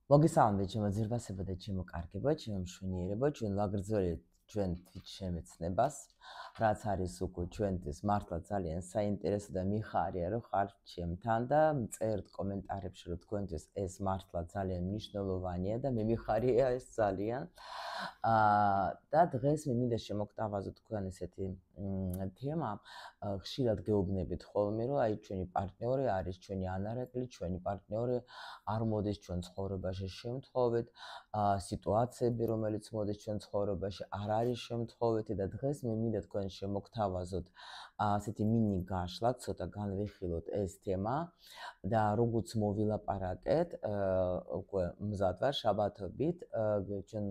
მოგესალმებით ჩემო ძირფასებო და ჩემო კარგებო, ჩემო მშვენიერებო, ჩვენ ვაგრძელებთ ჩვენ თვითშემეცნებას, რაც არის უკვე ჩვენთვის მართლა ძალიან საინტერესო და მიხარია, რომ ხართ ჩემთან და წერთ კომენტარებში, რომ თქვენთვის ეს მართლა ძალიან მნიშვნელოვანია და მე მიხარია ეს ძალიან. და დღეს მე მინდა შემოგთავაზო თქვენ ესეთი თემა, ხშირად გეუბნებით ხოლმე, რომ აი ჩვენი პარტნიორი არის ჩვენი ანარეკლი, ჩვენი პარტნიორი არ მოდის ჩვენ ცხოვრებაში შემთხვევით, სიტუაციები, რომელიც მოდის ჩვენ ცხოვრებაში, არ არის შემთხვევითი და დღეს მე მინდა თქვენ შემოგთავაზოთ ასეთი მინი გაშლა, ცოტა განვიხილოთ ეს თემა და როგორც მოვილაპარაკეთ, უკვე მზად ვარ შაბათობით, ჩვენ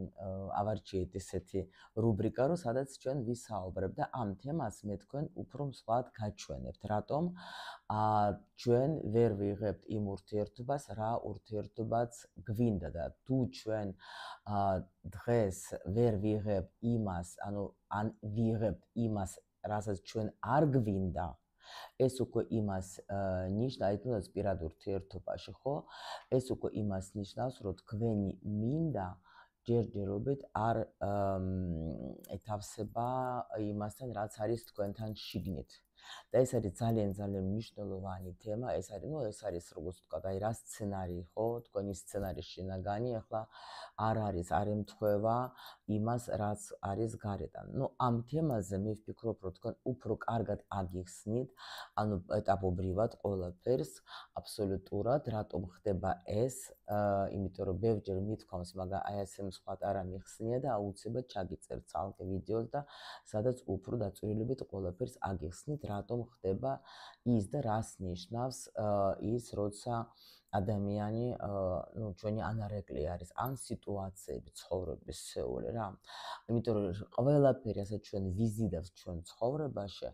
ავარჩიეთ ესეთი რუბრიკა, რომ სადაც ჩვენ ვისაუბრებ და ამ თემას მე თქვენ უფრო მსვლად გაჩვენებთ, რატომ ჩვენ ვერ ვიღებთ იმ ურთიერთობას, რა ურთიერთობაც გვინდა და თუ ჩვენ დღეს ვერ ვიღებთ იმას, ან ვიღებთ იმას, რასაც ჩვენ არ გვინდა, ეს უკვე იმას ნიშნავს, თუნდაც პირად ურთიერთობაში, ხო? ეს უკვე იმას ნიშნავს, რომ თქვენი მინდა ჯერჯერობით არ ეთავსება იმასთან, რაც არის თქვენთან შიგნით. და ეს არის ძალიან მნიშვნელოვანი თემა, ეს არის როგორც ვთქვათ, აი რა სცენარი, ხო? თქვენი სცენარი შინაგანი ახლა არ ემთხვევა იმას, რაც არის გარედან. ამ თემაზე მე ვფიქრობ, რომ თქვენ უფრო კარგად აგიხსნით, ეტაპობრივად ყველაფერს, აბსოლუტურად, რატომ ხდება ეს, იმიტომ რომ ბევრჯერ მithქვამს, მაგრამ აი ასე მსხვათ არ ამიხსნია და აუცილებლად ჩაგიწერთ ცალკე ვიდეოს და სადაც უფრო დაწვრილებით ყველაფერს აგიხსნით, რატომ ხდება ის და რას ნიშნავს ის, როცა ადამიანი, ჩვენი ანარეკლი არის, ან სიტუაციები ცხოვრების სეული რა. იმიტომ რომ ყველაფერი, ასე ჩვენ ვიზიდავთ ჩვენ ცხოვრებაში,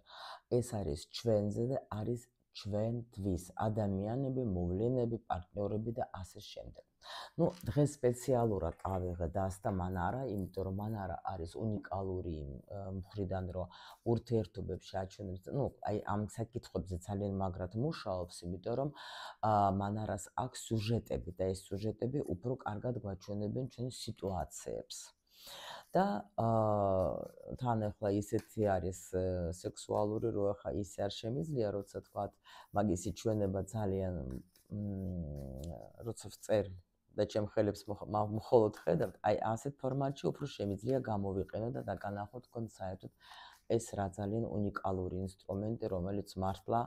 ეს არის ჩვენზე და არის ჩვენთვის ადამიანები, მოვლენები, პარტნიორები და ასე შემდეგ. დღეს სპეციალურად ავიღე დასთა მანარა, იმიტომ რომ მანარა არის უნიკალური მხრიდან, რომ ურთიერთობებში აჩვენებს, აი ამ საკითხებზე ძალიან მაგრად მუშაობს, იმიტომ რომ მანარას აქვს სიუჟეტები და ეს სიუჟეტები უფრო კარგად გვაჩვენებენ ჩვენ სიტუაციებს. და თან ახლა ისეთი არის სექსუალური, რომ ახლა ისე არ შემიძლია, როცა თქვათ, მაგისი ჩვენება ძალიან როცა ვწერ და ჩემ ხელებს მხოლოდ ხედავთ, აი ასეთ ფორმატში უფრო შემიძლია გამოვიყენო და დაგანახო თქვენ საერთოდ ეს რა ძალიან უნიკალური ინსტრუმენტი, რომელიც მართლა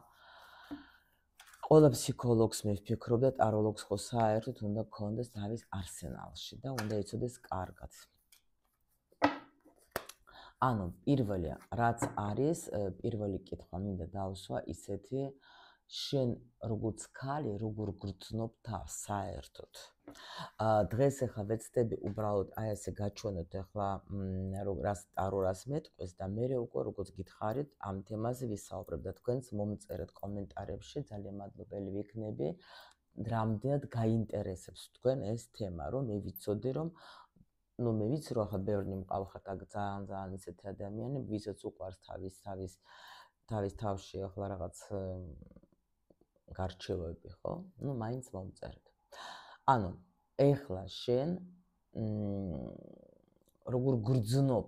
ყველა ფსიქოლოგს მე ვფიქრობ და ტაროლოგს ხო საერთოდ უნდა გქონდეს თავის არსენალში და უნდა იცოდეს კარგად. პირველი რაც არის, პირველი კითხვა მინდა დავსვა ისეთი, შენ როგორც ქალი, როგორ გრძნობ თავს საერთოდ. დღეს ახლა ვეცდები უბრალოდ აი ასე გაჩვენოთ ახლა რას ტარორას მეტყვის და მე უკვე როგორც გითხარით ამ თემაზე ვისაუბრებ და თქვენც მომწერეთ კომენტარებში, ძალიან მადლობელი ვიქნები, რამდენად გაინტერესებს თქვენ ეს თემა, რომ მე ვიცოდე, რომ მე ვიცი, რომ ახლა ბევრი მყავხათ ძალიან ისეთი ადამიანები, ვისაც უყვარს თავის თავში ახლა რაღაც გარჩევები, ხო? მაინც მომწერეთ. ეხლა შენ როგორ გრძნობ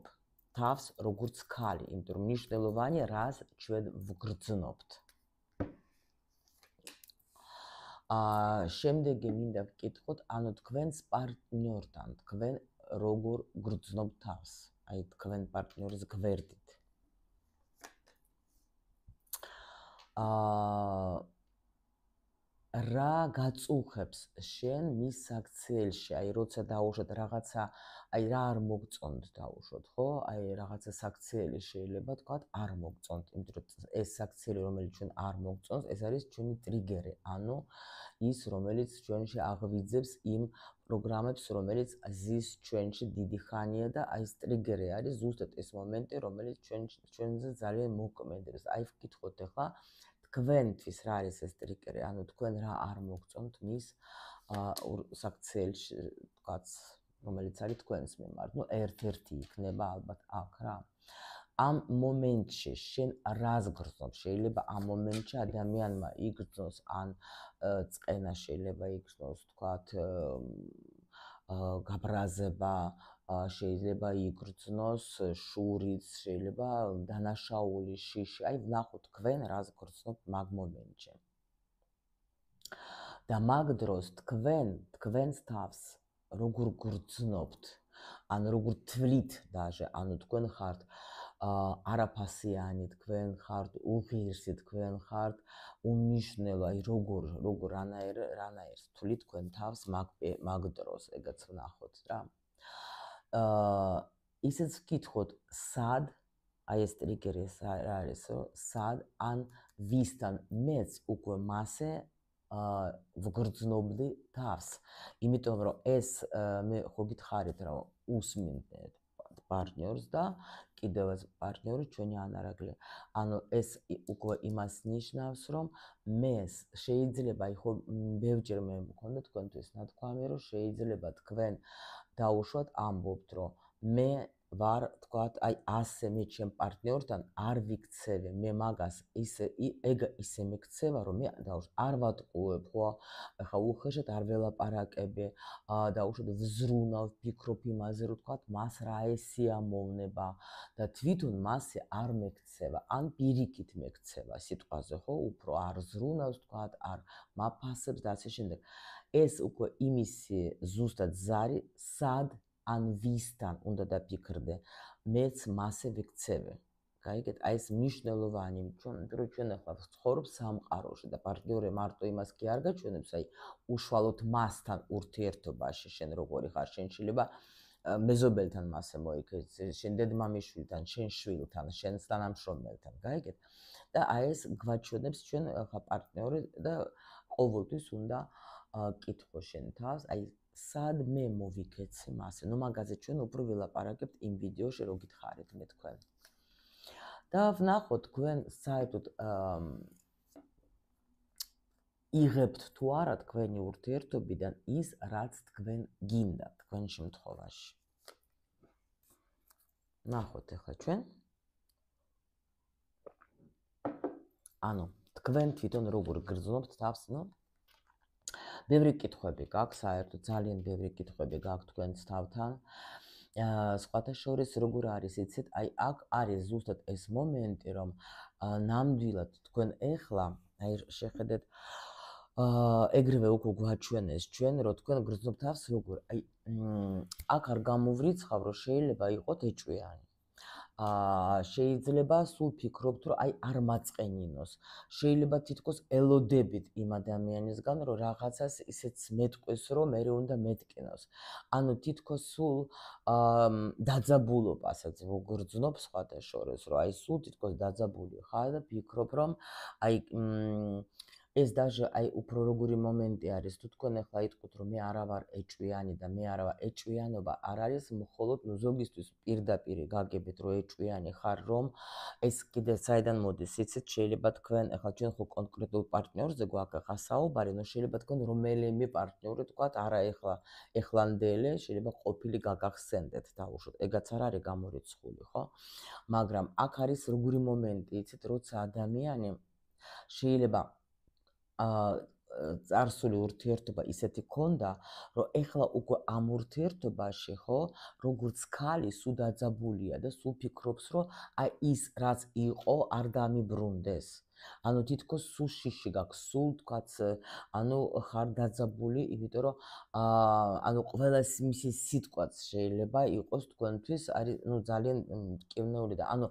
თავს, როგორც ქალი, იმიტომ რომ მნიშვნელოვანია, რას ჩვენ ვგრძნობთ. შემდეგი მინდა ვკითხოთ, თქვენს პარტნიორთან, თქვენ როგორ გრძნობ თავს, აი თქვენ პარტნიორის გვერდით. რა გაწუხებს შენ მის საქციელში, აი როცა დაუშვათ რაღაცა, აი რა არ მოგწონთ დაუშვათ, ხო? აი რაღაცა საქციელი შეიძლება თქვათ არ მოგწონთ, იმიტომ რომ ეს საქციელი, რომელიც ჩვენ არ მოგწონს, ეს არის ჩვენი ტრიგერი, ის, რომელიც ჩვენში აღვიძებს იმ პროგრამებს, რომელიც ზის ჩვენში დიდი ხანია და აი ეს ტრიგერი არის ზუსტად ეს მომენტი, რომელიც ჩვენზე ძალიან მოკმედებს. აი ვკითხოთ ახლა თქვენთვის რა არის ეს ტრიგერი, თქვენ რა არ მოგწონთ მის საქციელში, თქვათ, რომელიც არის თქვენს მიმართ. ერთ-ერთი იქნება ალბათ აქ რა. ამ მომენტში შენ რას გრძნობ? შეიძლება ამ მომენტში ადამიანმა იგრძნოს ან წყენა შეიძლება იგრძნოს, თქვათ, გაბრაზება, შეიძლება იგრძნოს შურიც, შეიძლება დანაშაული, შიში. აი ვნახოთ თქვენ რას გრძნობთ მაგ მომენტში. და მაგ დროს თქვენს თავს როგორ გრძნობთ, ანუ როგორ თვლით даже, ანუ თქვენ ხართ არაფასიანი, თქვენ ხართ უღირსი, თქვენ ხართ უნიშნელო, აი როგორ რანაირს თვლით თქვენ თავს მაგ დროს, ეგაც ვნახოთ რა. ისიც ვკითხოთ, სად, აი ეს ტრიგერი რა არის, სად ან ვისთან მეც უკვე მასე ვგრძნობდი თავს, იმიტომ რომ ეს მე ხო გითხარით რომ უსმინდეთ პარტნიორს და კიდევ ეს პარტნიორი ჩვენი ანარაგლია. ანუ ეს უკვე იმას ნიშნავს, რომ მეს შეიძლება ხო ბევრჯერ მე მქონდა თქვენთვის ნათქვამი, რომ შეიძლება თქვენ დაუშვათ ამბობთ, რომ მე ვარ თქვათ, აი ასე მე ჩემ პარტნიორთან არ ვიქცევი, მე მაგას ისე მიქცევა, რომ მე არ ვატყუებ, ხო? ახლა უხეშად არ ველაპარაკები, დაუშვათ ვზრუნავ, ვფიქრობ იმაზე, რომ თქვათ, მას რა ესიამოვნება და თვითონ მასე არ მექცევა, ან პირიქით მექცევა სიტყვაზე, ხო? უფრო არ ზრუნავს, თქვათ, არ მაფასებს და ასე შემდეგ. ეს უკვე იმისი ზუსტად ზარი, სად ან ვისთან უნდა დაფიქრდე, მეც მასე ვიქცევი. გაიგეთ? აი ეს მნიშვნელოვანი, ჩვენ ახლა ვცხოვრობ სამყაროში და პარტნიორი მარტო იმას კი არ გაჩვენებს, აი უშუალოდ მასთან ურთიერთობაში შენ როგორი ხარ, შენ შეიძლება მეზობელთან მასე მოიქცე, შენ დედმამიშვილთან, შენ შვილთან, შენ თანამშრომელთან, გაიგეთ? და აი ეს გვაჩვენებს ჩვენ ახლა პარტნიორი და ყოველთვის უნდა კითხო შენ თავს, აი სად მე მოვიქეცი მასე. ნუ მაგაზე ჩვენ უფრო ვილაპარაკებთ იმ ვიდეოში, რო გითხარით მე თქვენ. და ვნახოთ თქვენ საერთოდ იღებთ თუ არა თქვენი ურთიერთობიდან ის, რაც თქვენ გინდა თქვენ შემთხვევაში. ნახოთ ახლა ჩვენ. ანუ თქვენ თვითონ როგორ გრძნობთ თავს, ნუ ბევრი კითხვები გაქვს, საერთოდ ძალიან ბევრი კითხვები გაქვს თქვენს თავთან. სხვათა შორის როგორ არის, იცით, აი აქ არის ზუსტად ეს მომენტი, რომ ნამდვილად თქვენ ეხლა, აი შეხედეთ, ეგრევე უკვე გვაჩვენეს ჩვენ, რომ თქვენ გრძნობთ თავს როგორ, აი აქ არ გამოვრიცხავ, რომ შეიძლება იყოთ ეჭვიანი. შეიძლება სულ ფიქრობთ, რომ აი არ მაწყენინოს. შეიძლება თითქოს ელოდებით იმ ადამიანისგან, რომ რაღაცას ისეც მეტყვის, რომ მე უნდა მეტკინოს. ანუ თითქოს სულ დაძაბულობასაც ვგრძნობ სხვათა შორის, რომ აი სულ თითქოს დაძაბული ხარ და ფიქრობ, რომ აი ეს даже აი უფრო როგორი მომენტი არის, თუ თქვენ ახლა იტყვით, რომ მე არა ვარ ეჭვიანი და მე არა ვარ, ეჭვიანობა არ არის მხოლოდ ზოგისთვის პირდაპირ გაგებით, რომ ეჭვიანი ხარ, რომ ეს კიდე საიდან მოდის, იცით, შეიძლება თქვენ ახლა ჩვენ ხო კონკრეტულ პარტნიორზე გვაქვს ახლა საუბარი, ნუ შეიძლება თქვენ რომელიმე პარტნიორი თქვათ, არა ეხლანდელი, შეიძლება ყოფილი გაგახსენდეთ დაუშვათ, ეგაც არ არის გამორიცხული, ხო? მაგრამ აქ არის როგორი მომენტი, იცით, როცა ადამიანი შეიძლება წარსული ურთიერთობა ისეთი ქონდა, რომ ეხლა უკვე ამ ურთიერთობაში, ხო, როგორც ქალი სულ დაძაბულია და სულ ფიქრობს, რომ აი ის რაც იყო არ დამიბრუნდეს. ანუ თითქოს სულ შიში გაქვს, სულ თქვაც, ანუ ხარ დაძაბული, იმიტომ რომ ანუ ყველა მისი სიტყვაც შეიძლება იყოს თქვენთვის არის, ნუ ძალიან მტკივნეული და ანუ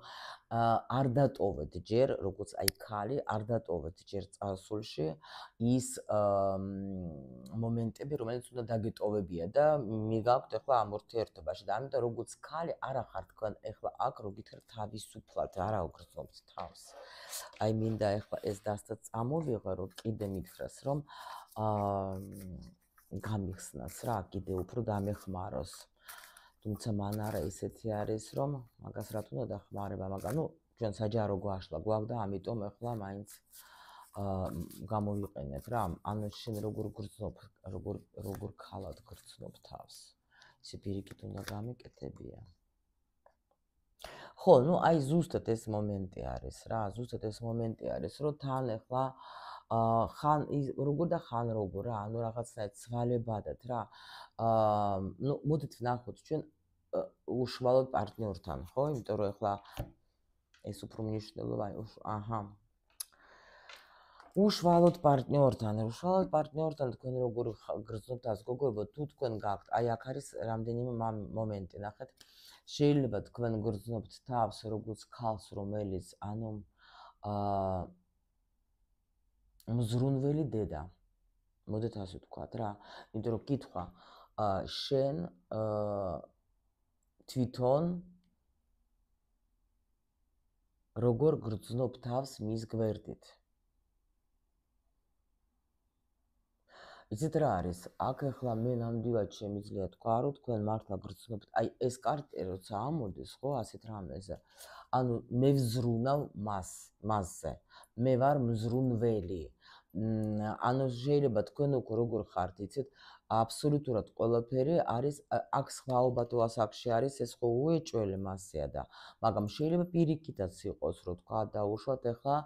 არ დატოვეთ ჯერ, როგორც აი ქალი, არ დატოვეთ ჯერ წარსულში ის მომენტები, რომელიც უნდა დაგეტოვებია და მიგაქვთ ახლა ამ ურთიერთობაში და ამიტომ როგორც ქალი არა ხარ თქვენ ახლა აქ რო გითხრათ თავისუფლად, არა უგრძნობთ თავს. აი მინდა ახლა ეს დასთა წამოვიღო, რომ კიდე მითხრას, რომ გამიხსნას რა, კიდე უფრო დამეხმაროს. თუმცა მან არა ისეთი არის, რომ მაგას რა თქმა უნდა დახმარება, მაგრამ ნუ ჩვენ საჯარო გვაშლა გვაქვს და ამიტომ ახლა მაინც გამოვიყენეთ რა. ანუ შენ როგორ გრძნობ, როგორ ქალად გრძნობ თავს. ისე პირიქით უნდა გამეკეთებია. ხო, ნუ აი ზუსტად ეს მომენტი არის რა, ზუსტად ეს მომენტი არის, რომ თან ახლა ხან როგორ და ხან როგორ რა, ანუ რაღაცნაირად ცვალებადად რა. ნუ მოდით ვნახოთ ჩვენ უშუალოდ პარტნიორთან, ხო? იმიტომ რომ ეხლა ეს უფრო მნიშვნელოვანი, აჰა. უშუალოდ პარტნიორთან თქვენ როგორ გრძნობთ ას გოგოებო, თუ თქვენ გაქვთ, აი აქ არის რამდენიმე მომენტი, ნახეთ. შეიძლება თქვენ გრძნობთ თავს როგორც ქალს, რომელიც ანუ მზრუნველი დედა. მოდით ასე ვთქვათ რა. იმიტომ რომ კითხვა შენ თვითონ როგორ გრძნობ თავს მის გვერდით? იცით რა არის? აქ ახლა მე ნამდვილად შემიძლია თქვა, რომ თქვენ მართლა გრძნობთ, აი ეს კარტი როცა ამოდის, ხო, ასეთ რამეზე. ანუ მე ვზრუნავ მასზე. მე ვარ მზრუნველი. ანუ შეიძლება თქვენ უკვე როგორ ხართ, იცით? აბსოლუტურად ყველაფერი არის აქ სხვაობა თუ ასაკში არის, ეს ხო უეჭველი მასეა და მაგრამ შეიძლება პირიქითაც იყოს, რომ თქვა დაუშვათ ახლა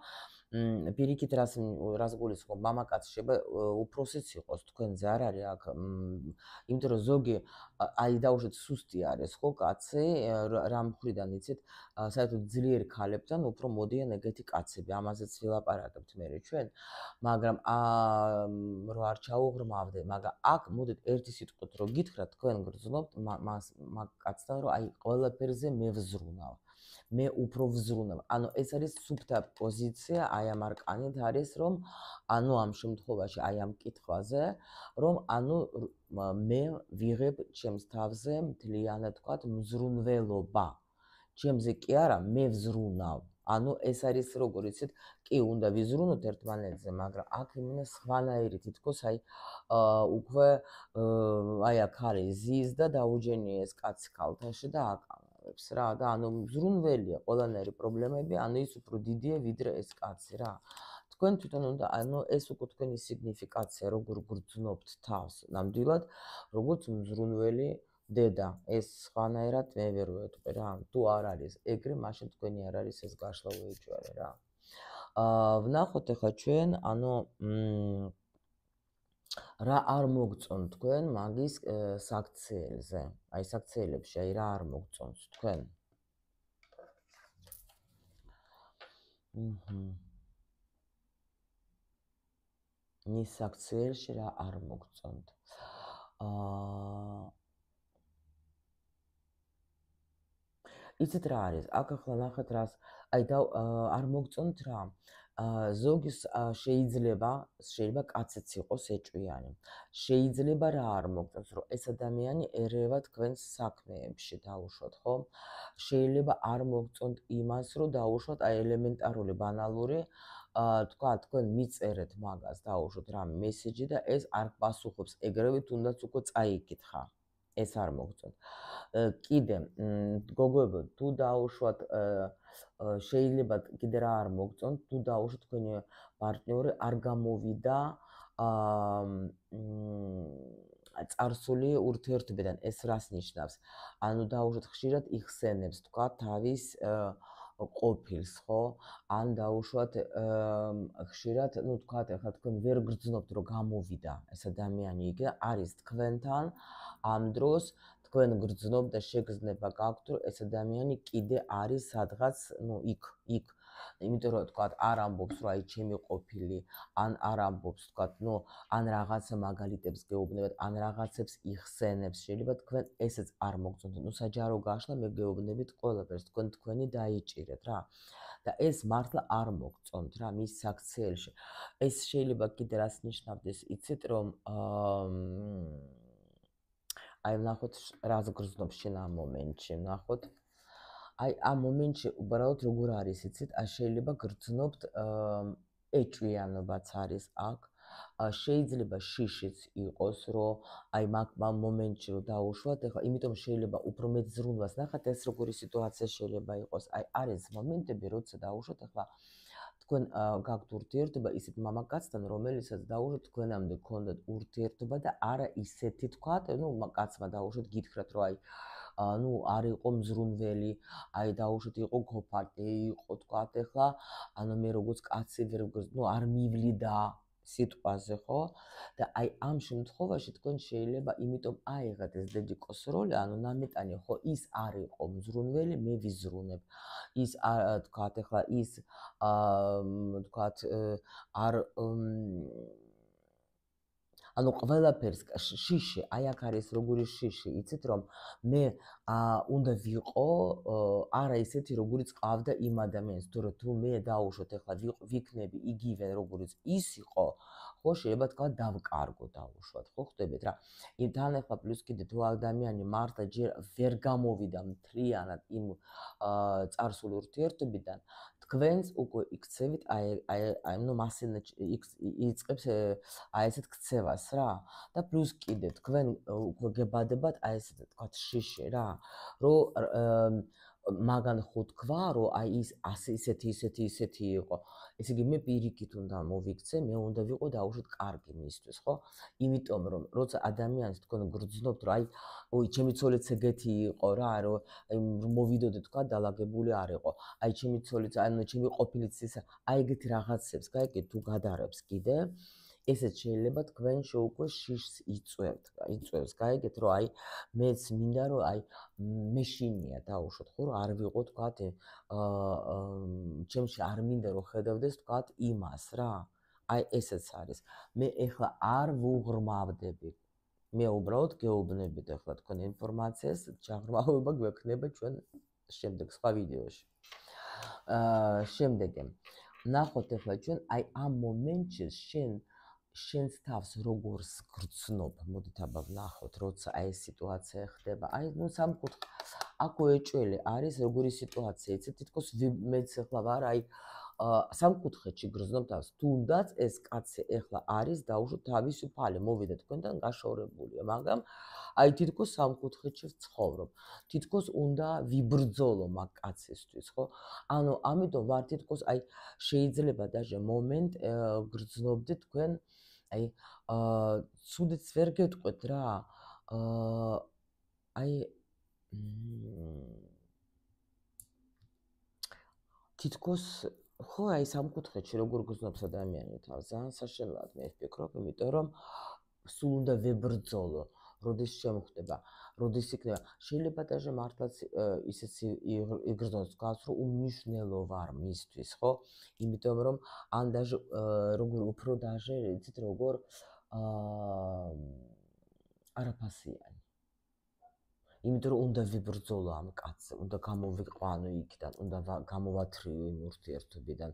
პირიქით რას გულისხმობ, მამაკაცი შეიძლება უფროსიც იყოს, თქვენზე არ არის აქ, იმიტომ რომ ზოგი აი დაუშვათ სუსტი არის, ხო, კაცი, რა მხრიდან იცით, საერთოდ ძლიერ ქალებთან უფრო მოდიან ეგეთი კაცები, ამაზეც ვილაპარაკებთ მე ჩვენ, მაგრამ რო არ ჩაუღრმავდე, მაგრამ აქ მოდით ერთი სიტყვით რო გითხრათ, თქვენ გრძნობთ მაგ კაცთან, რომ აი ყველაფერზე მე ვზრუნავ. მე უფრო ვზრუნავ. ანუ ეს არის სუფთა პოზიცია, აი ამ არკანით არის, რომ ანუ ამ შემთხვევაში, აი ამ კითხვაზე, რომ ანუ მე ვიღებ ჩემს თავზე მთლიანად თქვათ მზრუნველობა. ჩემზე კი არა, მე ვზრუნავ. ანუ ეს არის როგორ იცით, კი უნდა ვიზრუნოთ ერთმანეთზე, მაგრამ აქ იმენა სხვანაირი თითქოს აი უკვე აი აქ არის ზის და დაუჯენია ეს კაცი ქალთაში და აკამებს რა და ანუ მზრუნველია ყველანაირი პრობლემები, ანუ ის უფრო დიდია ვიდრე ეს კაცი რა. თქვენ თვითონ უნდა ანუ ეს უკვე თქვენი სიგნიფიკაცია, როგორ გრძნობთ თავს, ნამდვილად, როგორც მზრუნველი დედა, ეს სხვანაირად მე ვერ ვეტყვი რა. თუ არ არის ეგრე, მაშინ თქვენი არ არის ეს გაშლა უეჭველი რა. ვნახოთ ახლა ჩვენ, ანუ რა არ მოგწონთ თქვენ მაგის საქციელზე? აი საქციელებში, აი რა არ მოგწონთ თქვენ? მის საქციელში რა არ მოგწონთ? იცით რა არის? აქ ახლა ნახეთ რას, აი არ მოგწონთ რა. ზოგის შეიძლება კაციც იყოს ეჭვიანი. შეიძლება რა არ მოგწონთ, რომ ეს ადამიანი ერევა თქვენს საქმეებში დაუშვათ, ხო? შეიძლება არ მოგწონთ იმას, რომ დაუშვათ აი ელემენტარული ბანალური თქვა თქვენ მიწერეთ მაგას დაუშვათ რა მესეჯი და ეს არ პასუხობს ეგრევე თუნდაც უკვე წაიკითხა. ეს არ მოგწონთ. კიდე გოგოებო, თუ დაუშვათ შეიძლება კიდე რა არ მოგწონთ, თუ დაუშვათ თქვენი პარტნიორი არ გამოვიდა წარსული ურთიერთობიდან, ეს რას ნიშნავს? ანუ დაუშვათ ხშირად იხსენებს თქვა თავის ყოფილს, ხო? ან დაუშვათ ხშირად, ну თქვა ახლა თქვენ ვერ გრძნობთ რომ გამოვიდა ეს ადამიანი იქ და არის თქვენთან ამ დროს თქვენ გრძნობ და შეგრძნება გაქვთ რომ ეს ადამიანი კიდე არის სადღაც, ну იქ. იმიტომ რომ თქვა არ ამბობს რომ აი ჩემი ყოფილი, ან არ ამბობს თქვა, ну ან რაღაცა მაგალითებს გეუბნებათ, ან რაღაცებს იხსენებს, შეიძლება თქვენ ესეც არ მოგწონთ. ну საჯარო გაშლა მე გეუბნებით ყველაფერს, თქვენ თქვენი დაიჭირეთ რა. და ეს მართლა არ მოგწონთ რა მის საქციელში. ეს შეიძლება კიდე რას ნიშნავდეს, იცით რომ აი ვნახოთ რას გრძნობ შენ ამ მომენტში, ვნახოთ. აი ამ მომენტში უბრალოდ როგორ არის, იცით, შეიძლება გრძნობთ ეჭვიანობაც არის აქ. შეიძლება შიშიც იყოს, რომ აი მაგ მომენტში რომ დაუშვათ, ეხლა იმიტომ შეიძლება უფრო მეტ ზრუნვას ნახეთ, ეს როგორი სიტუაცია შეიძლება იყოს. აი არის მომენტები, როცა დაუშვათ, ეხლა თქვენ გაქვთ ურთიერთობა ისეთ მამაკაცთან, რომელიცაც დაუშვათ თქვენამდე გქონდათ ურთიერთობა და არა ისეთი თქვათ, ну კაცმა დაუშვათ გითხრათ, რომ აი ნუ არ იყო მზრუნველი, აი დაუშვათ იყო გოფარტი, იყო თქვათ ეხლა, ანუ მე როგორც კაცი ვერ ნუ არ მივლიდა სიტყვაზე, ხო? და აი ამ შემთხვევაში თქვენ შეიძლება იმიტომ აიღეთ ეს დედიკოს როლი, ანუ ნამეტანი ხო ის არ იყო მზრუნველი, მე ვიზრუნებ. ის თქვათ ეხლა ის თქვათ არ ანუ ყველაფერს შიში, აი აქ არის როგორი შიში, იცით რომ მე უნდა ვიყო არა ისეთი როგორიც ყავდა იმ ადამიანს, თუ მე დაუშვოთ ეხლა ვიქნები იგივე როგორიც ის იყო, ხო შეიძლება თქვა დავკარგო დაუშვათ, ხო ხვდებით რა. თან ეხლა პლუს კიდე თუ ადამიანი მართლა ჯერ ვერ გამოვიდა მთლიანად იმ წარსულ ურთიერთობიდან, თქვენს უკვე იქცევით აი ნუ მასინა იწყებს აი ესეთ ქცევას რა და პლუს კიდე თქვენ უკვე გებადებათ აი ესეთ თქვათ შიში რა რომ მაგან ხო თქვა რომ აი ის ისეთი იყო ესე იგი მე პირიქით უნდა მოვიქცე მე უნდა ვიყო დაუშვათ კარგი მისთვის ხო იმიტომ რომ როცა ადამიანს თქვენ გრძნობთ რომ აი ჩემი ცოლიც ეგეთი იყო რა რომ აი მოვიდოდე თქვა დალაგებული არ იყო აი ჩემი ცოლიც ანუ ჩემი ყოფილიც ის აი ეგეთი რაღაცებს გაიგეთ თუ გადარებს კიდე ესეც შეიძლება თქვენ შეუკვე შიშს იწვევს გაიგეთ რომ აი მეც მინდა რომ აი მეშინია დაუშვოთ ხო რომ არ ვიყო თქვათ ჩემში არ მინდა რომ ხედავდეს თქვათ იმას რა აი ესეც არის მე ეხლა არ ვუღრმავდები მე უბრალოდ გეუბნებით ეხლა თქვენ ინფორმაციას ჩაღრმავება გვექნება ჩვენ შემდეგ სხვა ვიდეოში შემდეგი ნახოთ ეხლა ჩვენ აი ამ მომენტში შენს თავს როგორ გრძნობ მოდით აბა ვნახოთ როცა აი ეს სიტუაცია ხდება აი ნუ სამკუთხე აქ ეჭველი არის როგორი სიტუაცია იცით თითქოს მეც ეხლა ვარ აი სამკუთხედში გრძნობ თავს თუნდაც ეს კაცი ეხლა არის დაუშვათ თავისუფალი მოვიდა თქვენთან გაშორებულია მაგრამ აი თითქოს სამკუთხედში ვცხოვრობ თითქოს უნდა ვიბრძოლო მაგ კაცისთვის ხო ანუ ამიტომ ვარ თითქოს აი შეიძლება даже მომენტ გრძნობდეთ თქვენ აი ცუდიც ვერ გეტყვეთ რა აი თითქოს ხო აი სამკუთხედში როგორ გრძნობს ადამიანი თავს ძალიან საშინელად მე ვფიქრობ იმიტომ რომ სულ უნდა ვებრძოლო როდის შემხდება როდის იქნება შეიძლება даже მართლაც ისეც იგრძნოს გავს რომ უმნიშვნელო ვარ მისთვის ხო იმიტომ რომ ან даже როგორ უფრო даже იცით როგორ არაფასიანი იმიტომ რომ უნდა ვიბრძოლო ამ კაცზე, უნდა გამოვიყვანო იქიდან, უნდა გამოვათრიო იმ ურთიერთობიდან.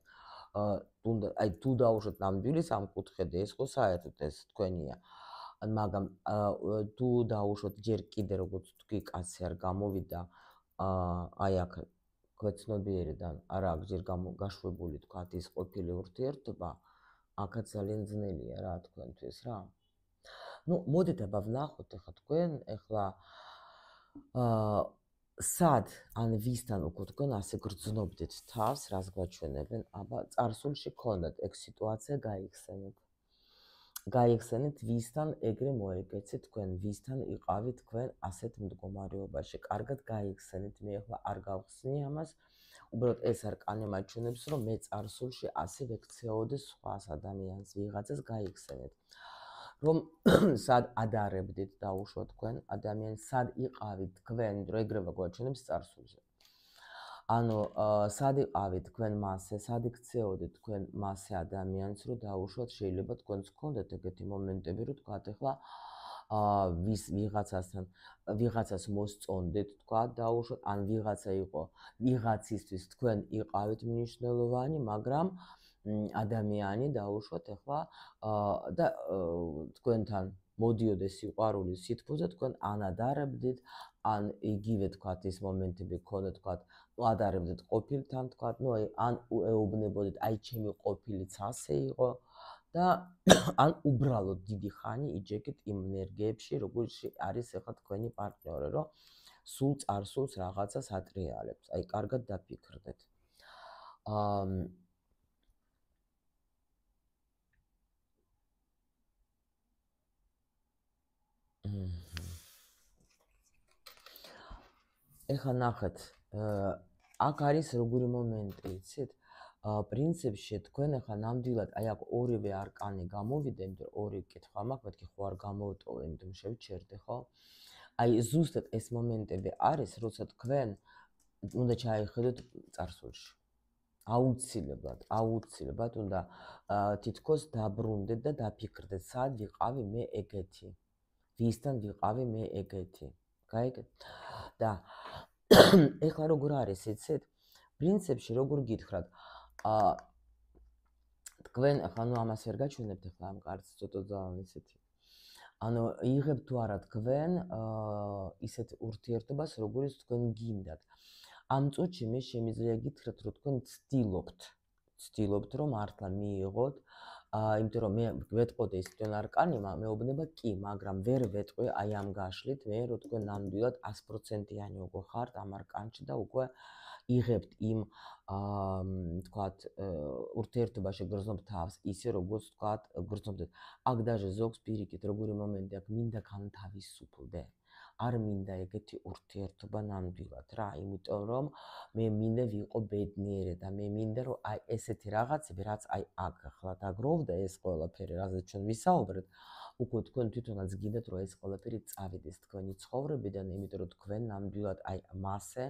უნდა აი თუ დაუშვათ ნამდვილი სამკუთხედი ეს ხო საერთოდ ეს თქვენია. მაგრამ თუ დაუშვათ ჯერ კიდე როგორც თქვი კაცი არ გამოვიდა აი აქ ქვეცნობიერიდან არა ჯერ გაშვებული თქვათ ის ყოფილი ურთიერთობა, აქაც ძალიან ძნელია რა თქვენთვის რა. ნუ მოდით აბა ვნახოთ ახლა თქვენ ახლა სად ან ვისთან უკვე თქვენ ასე გრძნობდით თავს, რას გვაჩვენებენ, აბა წარსულში გქონდათ ეგ სიტუაცია გაიხსენეთ ვისთან ეგრე მოეკეცეთ თქვენ, ვისთან იყავით თქვენ ასეთ მდგომარეობაში. კარგად გაიხსენეთ, მე ახლა არ გავხსნი ამას. უბრალოდ ეს არკანი მაჩვენებს, რომ მე წარსულში ასე ვექცეოდი სხვას ადამიანს, ვიღაცას გაიხსენეთ. რომ სად ადარებდით დაუშვათ თქვენ ადამიანს, სად იყავით თქვენ, რომ ეგრევე გვაჩვენებს წარსულზე. ანუ სად იყავით თქვენ მასზე, სად იქცეოდით თქვენ მასზე ადამიანს, რომ დაუშვათ შეიძლება თქვენც გქონდეთ ეგეთი მომენტები, რომ თქვათ ახლა ვიღაცას მოსწონდეთ, თქვათ დაუშვათ, ან ვიღაცა იყო, ვიღაცისთვის თქვენ იყავით მნიშვნელოვანი, მაგრამ ადამიანი დაუშვათ ახლა და თქვენთან მოდიოდეს სიყვარულის სითბოზე თქვენ ან ადარებდით ან იგივე თქვათ ის მომენტები გქონდა თქვათ ადარებდით ყოფილთან თქვათ ნუ ან ეუბნებოდით აი ჩემი ყოფილიც ასე იყო და ან უბრალოდ დიდი ხანი იჯეკით იმ ენერგიებში როგორში არის ახლა თქვენი პარტნიორი რომ სულ წარსულს რაღაცას ატრიალებს აი კარგად დაფიქრდეთ ეხლა ნახეთ, აქ არის როგორი მომენტი, იცით? პრინციპში თქვენ ახლა ნამდვილად აი აქ ორივე არკანი გამოვიდა, იმიტომ რომ ორი კითხვა მაქვს, მეთქი ხო არ გამოვტოვე, იმიტომ შევჩერდი, ხო? აი ზუსტად ეს მომენტები არის, როცა თქვენ უნდა ჩაიხედოთ წარსულში. აუცილებლად უნდა თითქოს დაბრუნდეთ და დაფიქრდეთ, სად ვიყავი მე ეგეთი. ვისთან ვიყავი მე ეგეთი. გაიგეთ? და ეხლა როგორ არის, იცით? პრინციპში როგორ გითხრათ, თქვენ ახლა ნუ ამას ვერ გაჩვენებთ ახლა ამ კარტს ცოტა ძალიან ისეთი. ანუ იღებთ თუ არა თქვენ ისეთ ურთიერთობას, როგორიც თქვენ გინდათ. ამ წუთში მე შემიძლია გითხრათ, რომ თქვენ ცდილობთ რომ მართლა მიიღოთ, იმიტომ რომ მე ვეტყოდე ის თქვენ არკანი, მეუბნება კი, მაგრამ ვერ ვეტყვი აი ამ გაშლით, მე რომ თქვენ ნამდვილად 100%-იანი უკვე ხართ ამ არკანში და უკვე იღებთ იმ თქვათ ურთიერთობაში გრძნობ თავს, ისე როგორც თქვათ გრძნობდეთ. აქ დაჟე ზოგს პირიქით როგორი მომენტი აქ მინდა განთავისუფლდე. არ მინდა ეგეთი ურთიერთობა ნამდვილად რა, იმიტომ რომ მე მინდა ვიყო ბედნიერი და მე მინდა რომ აი ესეთი რაღაცები, რაც აი აქ ახლა დაგროვდა ეს ყველაფერი, რაზეც ჩვენ ვისაუბრეთ, უკვე თქვენ თვითონაც გინდათ რომ ეს ყველაფერი წავიდეს თქვენი ცხოვრებიდან, იმიტომ რომ თქვენ ნამდვილად აი მასე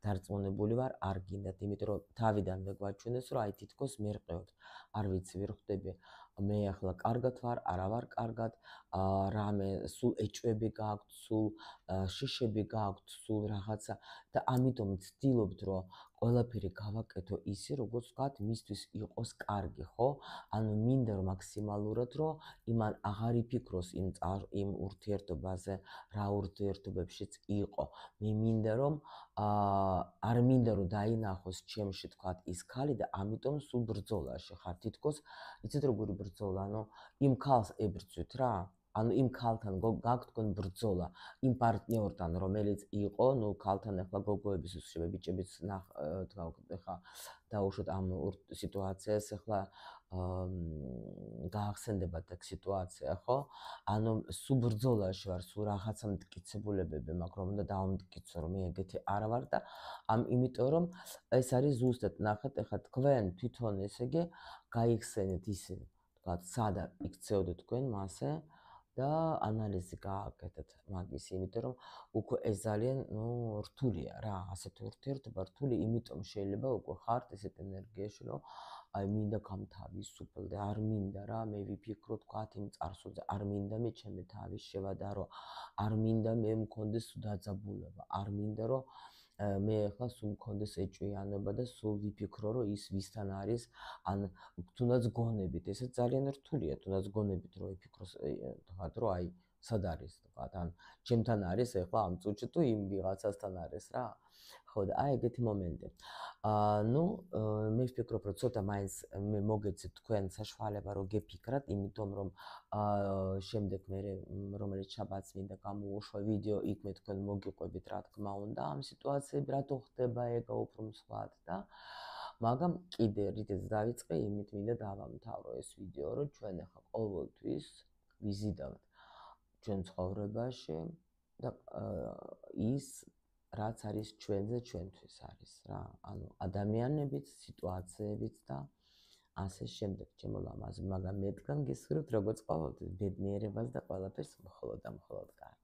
დარწმუნებული ვარ, არ გინდათ, იმიტომ რომ თავიდანვე გვაჩვენეს, რომ აი თითქოს მერყევთ. არ ვიცი, ვერ ხვდები მე ახლა კარგად ვარ, არა ვარ კარგად, რამე სულ ეჭვები გააქვთ, სულ შიშები გააქვთ, სულ რაღაცა და ამიტომ ვცდილობთ, რომ ყველაფერი გავაკეთო ისე, როგორც ვთქვათ, მისთვის იყოს კარგი, ხო? ანუ მინდა რომ მაქსიმალურად რომ იმან აღარ იფიქროს იმ ურთიერთობაზე, რა ურთიერთობებშიც იყო. მე მინდა რომ არ მინდა რომ დაინახოს ჩემში თქვათ ის ქალი და ამიტომ სულ ბრძოლაში ხარ. თითქოს იცით როგორი ბრძოლა, ანუ იმ ქალს ებრძვით რა. ანუ იმ ქალთან გაქვთ თქვენ ბრძოლა, იმ პარტნიორთან, რომელიც იყო, ნუ ქალთან ახლა გოგოების უსწრება ბიჭების ახლა დაუშვათ ამ სიტუაციას, ახლა გაახსენდებათ აქ სიტუაცია, ხო? ანუ სულ ბრძოლაში ვარ, სულ რაღაცა მტკიცებულებები მაქვს, რომ უნდა დავამტკიცო, რომ მე ეგეთი არ ვარ და იმიტომ რომ ეს არის ზუსტად ნახეთ, ახლა თქვენ თვითონ ესე იგი გაიხსენეთ ისე, თქვათ, სადა იქცეოდეთ თქვენ მასე და ანალიზი გააკეთეთ მაგის, იმიტომ რომ უკვე ეს ძალიან, ნუ, რთულია რა, ასეთი ურთიერთობა რთული, იმიტომ შეიძლება უკვე ხართ ესეთ ენერგიაში, რომ აი მინდა გამთავისუფლდე, არ მინდა რა, მე ვიფიქრო თქვათ იმ წარსულზე, არ მინდა მე ჩემი თავის შევადარო, არ მინდა მე მქონდეს დაძაბულება, არ მინდა რომ მე ახლა სულ მქონდეს ეჭვიანობა და სულ ვიფიქრო, რომ ის ვისთან არის, ან თუნდაც გონებით, ესე ძალიან რთულია, თუნდაც გონებით რომ ვიფიქროს, თქვათ, რომ აი, სად არის, თქვათ, ან ჩემთან არის ახლა ამ წუთში თუ იმ ვიღაცასთან არის რა. ხო და აი ეგეთი მომენტი. ნუ მე ვფიქრობ, რომ ცოტა მაინც მე მოგეცეთ თქვენ საშუალება რომ გეფიქრათ, იმიტომ რომ შემდეგ მე რომელიც შაბათს მინდა გამოუშვა ვიდეო, იქ მე თქვენ მოგიყვებით რა თქმა უნდა ამ სიტუაციები, რატო ხდება ეგა უფრო მსვლად და მაგრამ კიდე რითიც დავიწყე, იმით მინდა დავამთავრო ეს ვიდეო, რომ ჩვენ ახლა ყოველთვის ვიზიდავთ ჩვენ ცხოვრებაში და ის რაც არის ჩვენზე, ჩვენთვის არის რა. ანუ ადამიანებიც, სიტუაციებიც და ასე შემდეგ, ჩემო ლამაზი, მაგრამ მე თქვენ გისურვებთ როგორც ყოველთვის ბედნიერებას და ყველაფერს მხოლოდ და მხოლოდ კარგს.